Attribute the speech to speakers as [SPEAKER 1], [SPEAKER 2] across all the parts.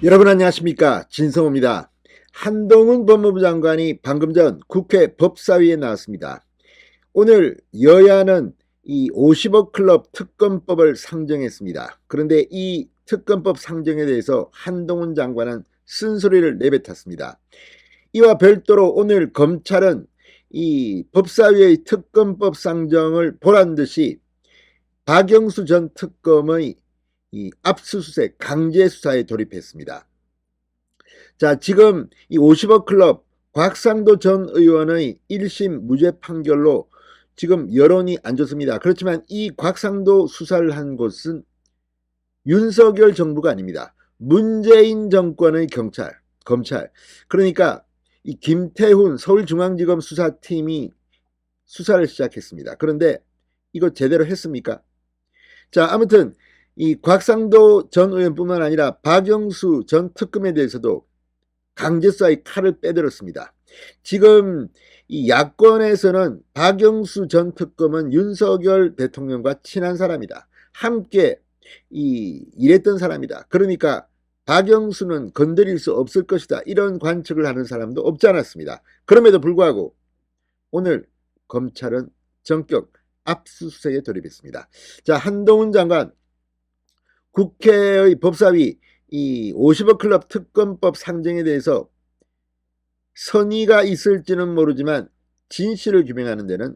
[SPEAKER 1] 여러분 안녕하십니까, 진성호입니다. 한동훈 법무부 장관이 방금 전 국회 법사위에 나왔습니다. 오늘 여야는 이 50억 클럽 특검법을 상정했습니다. 그런데 이 특검법 상정에 대해서 한동훈 장관은 쓴소리를 내뱉었습니다. 이와 별도로 오늘 검찰은 이 법사위의 특검법 상정을 보란듯이 박영수 전 특검의 이 압수수색 강제 수사에 돌입했습니다. 자, 지금 이 50억 클럽 곽상도 전 의원의 1심 무죄 판결로 지금 여론이 안 좋습니다. 그렇지만 이 곽상도 수사를 한 곳은 윤석열 정부가 아닙니다. 문재인 정권의 검찰. 그러니까 이 김태훈 서울중앙지검 수사팀이 수사를 시작했습니다. 그런데 이거 제대로 했습니까? 자, 아무튼 이 곽상도 전 의원뿐만 아니라 박영수 전 특검에 대해서도 강제수사의 칼을 빼들었습니다. 지금 이 야권에서는 박영수 전 특검은 윤석열 대통령과 친한 사람이다. 함께 일했던 사람이다. 그러니까 박영수는 건드릴 수 없을 것이다. 이런 관측을 하는 사람도 없지 않았습니다. 그럼에도 불구하고 오늘 검찰은 전격 압수수색에 돌입했습니다. 자, 한동훈 장관 국회의 법사위 이 50억 클럽 특검법 상정에 대해서 선의가 있을지는 모르지만 진실을 규명하는 데는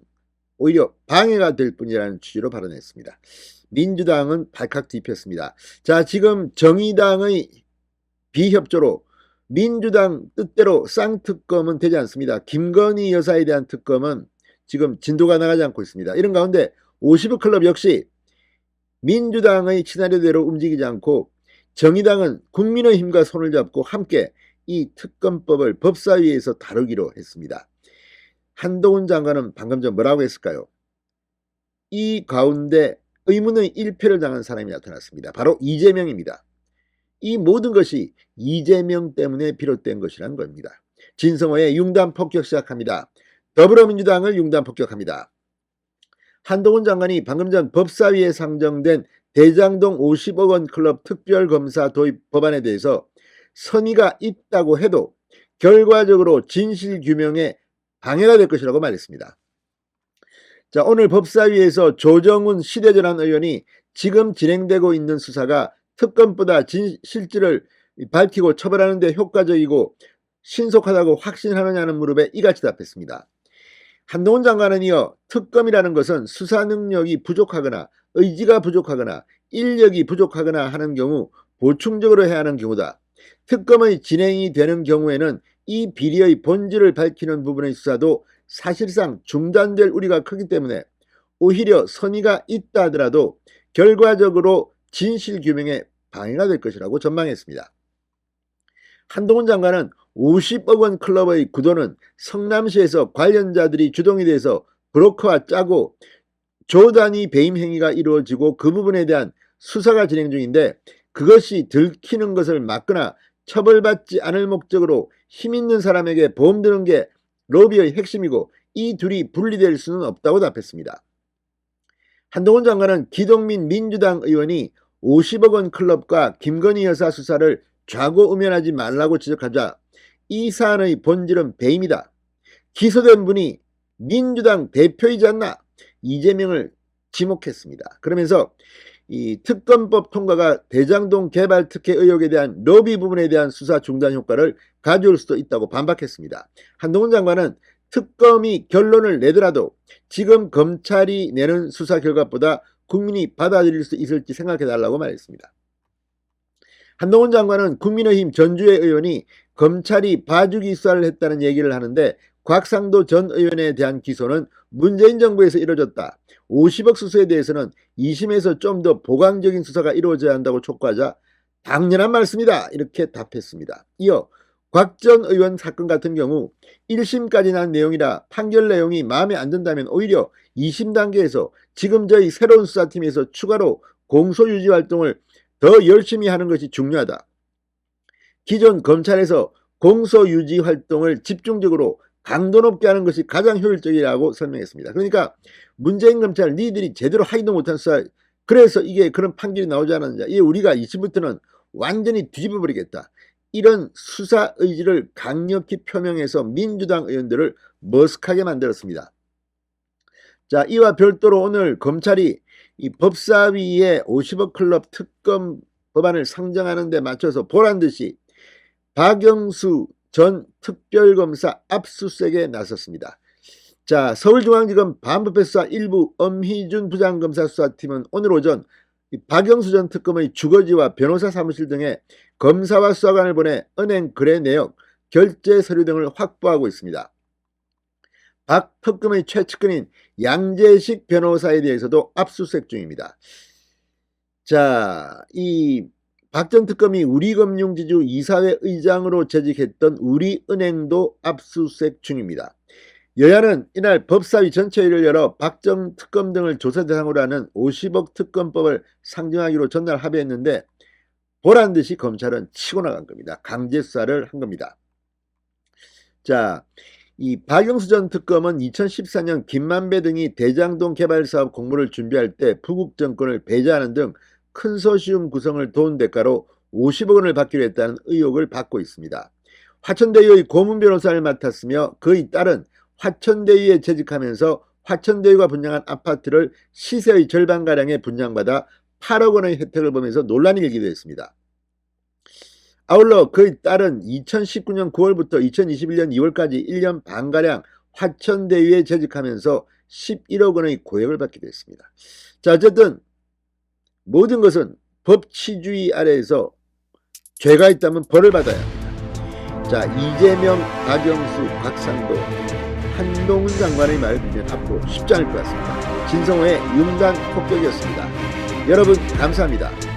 [SPEAKER 1] 오히려 방해가 될 뿐이라는 취지로 발언했습니다. 민주당은 발칵 뒤폈습니다. 자, 지금 정의당의 비협조로 민주당 뜻대로 쌍특검은 되지 않습니다. 김건희 여사에 대한 특검은 지금 진도가 나가지 않고 있습니다. 이런 가운데 50억 클럽 역시 민주당의 시나리오대로 움직이지 않고 정의당은 국민의힘과 손을 잡고 함께 이 특검법을 법사위에서 다루기로 했습니다. 한동훈 장관은 방금 전 뭐라고 했을까요? 이 가운데 의문의 일패를 당한 사람이 나타났습니다. 바로 이재명입니다. 이 모든 것이 이재명 때문에 비롯된 것이라는 겁니다. 진성호의 융단 폭격 시작합니다. 더불어민주당을 융단 폭격합니다. 한동훈 장관이 방금 전 법사위에 상정된 대장동 50억 원 클럽 특별검사 도입 법안에 대해서 선의가 있다고 해도 결과적으로 진실규명에 방해가 될 것이라고 말했습니다. 자, 오늘 법사위에서 조정훈 시대전환 의원이 지금 진행되고 있는 수사가 특검보다 실질을 밝히고 처벌하는 데 효과적이고 신속하다고 확신하느냐는 물음에 이같이 답했습니다. 한동훈 장관은 이어 특검이라는 것은 수사 능력이 부족하거나 의지가 부족하거나 인력이 부족하거나 하는 경우 보충적으로 해야 하는 경우다. 특검의 진행이 되는 경우에는 이 비리의 본질을 밝히는 부분의 수사도 사실상 중단될 우려가 크기 때문에 오히려 선의가 있다 하더라도 결과적으로 진실규명에 방해가 될 것이라고 전망했습니다. 한동훈 장관은 50억 원 클럽의 구도는 성남시에서 관련자들이 주동이 돼서 브로커와 짜고 조 단위 배임 행위가 이루어지고 그 부분에 대한 수사가 진행 중인데 그것이 들키는 것을 막거나 처벌받지 않을 목적으로 힘있는 사람에게 보험 드는 게 로비의 핵심이고 이 둘이 분리될 수는 없다고 답했습니다. 한동훈 장관은 기동민 민주당 의원이 50억 원 클럽과 김건희 여사 수사를 좌고우면하지 말라고 지적하자 이 사안의 본질은 배임이다. 기소된 분이 민주당 대표이지 않나 이재명을 지목했습니다. 그러면서 이 특검법 통과가 대장동 개발 특혜 의혹에 대한 로비 부분에 대한 수사 중단 효과를 가져올 수도 있다고 반박했습니다. 한동훈 장관은 특검이 결론을 내더라도 지금 검찰이 내는 수사 결과보다 국민이 받아들일 수 있을지 생각해달라고 말했습니다. 한동훈 장관은 국민의힘 전주의 의원이 검찰이 봐주기 수사를 했다는 얘기를 하는데 곽상도 전 의원에 대한 기소는 문재인 정부에서 이루어졌다. 50억 수수에 대해서는 2심에서 좀 더 보강적인 수사가 이루어져야 한다고 촉구하자 당연한 말씀이다 이렇게 답했습니다. 이어 곽 전 의원 사건 같은 경우 1심까지 난 내용이라 판결 내용이 마음에 안 든다면 오히려 2심 단계에서 지금 저희 새로운 수사팀에서 추가로 공소유지 활동을 더 열심히 하는 것이 중요하다. 기존 검찰에서 공소유지 활동을 집중적으로 강도 높게 하는 것이 가장 효율적이라고 설명했습니다. 그러니까 문재인 검찰 니들이 제대로 하지도 못한 수사, 그래서 이게 그런 판결이 나오지 않았느냐. 이게 우리가 이제부터는 완전히 뒤집어 버리겠다. 이런 수사 의지를 강력히 표명해서 민주당 의원들을 머쓱하게 만들었습니다. 자, 이와 별도로 오늘 검찰이 이 법사위의 50억 클럽 특검 법안을 상정하는 데 맞춰서 보란듯이 박영수 전 특별검사 압수수색에 나섰습니다. 자, 서울중앙지검 반부패수사 1부 엄희준 부장검사 수사팀은 오늘 오전 박영수 전 특검의 주거지와 변호사 사무실 등에 검사와 수사관을 보내 은행 거래 내역, 결제 서류 등을 확보하고 있습니다. 박 특검의 최측근인 양재식 변호사에 대해서도 압수수색 중입니다. 자, 이 박 전 특검이 우리금융지주 이사회 의장으로 재직했던 우리은행도 압수수색 중입니다. 여야는 이날 법사위 전체회의를 열어 박 전 특검 등을 조사 대상으로 하는 50억 특검법을 상정하기로 전날 합의했는데 보란듯이 검찰은 치고 나간 겁니다. 강제 수사를 한 겁니다. 자, 이 박영수 전 특검은 2014년 김만배 등이 대장동 개발 사업 공모를 준비할 때 부국 정권을 배제하는 등 컨소시엄 구성을 도운 대가로 50억 원을 받기로 했다는 의혹을 받고 있습니다. 화천대유의 고문 변호사를 맡았으며 그의 딸은 화천대유에 재직하면서 화천대유가 분양한 아파트를 시세의 절반가량에 분양받아 8억 원의 혜택을 보면서 논란이 일기도 했습니다. 아울러 그의 딸은 2019년 9월부터 2021년 2월까지 1년 반가량 화천대유에 재직하면서 11억 원의 고액을 받기도 했습니다. 자, 어쨌든 모든 것은 법치주의 아래에서 죄가 있다면 벌을 받아야 합니다. 자, 이재명, 박영수, 곽상도, 한동훈 장관의 말을 들으면 앞으로 쉽지 않을 것 같습니다. 진성호의 융단 폭격이었습니다. 여러분 감사합니다.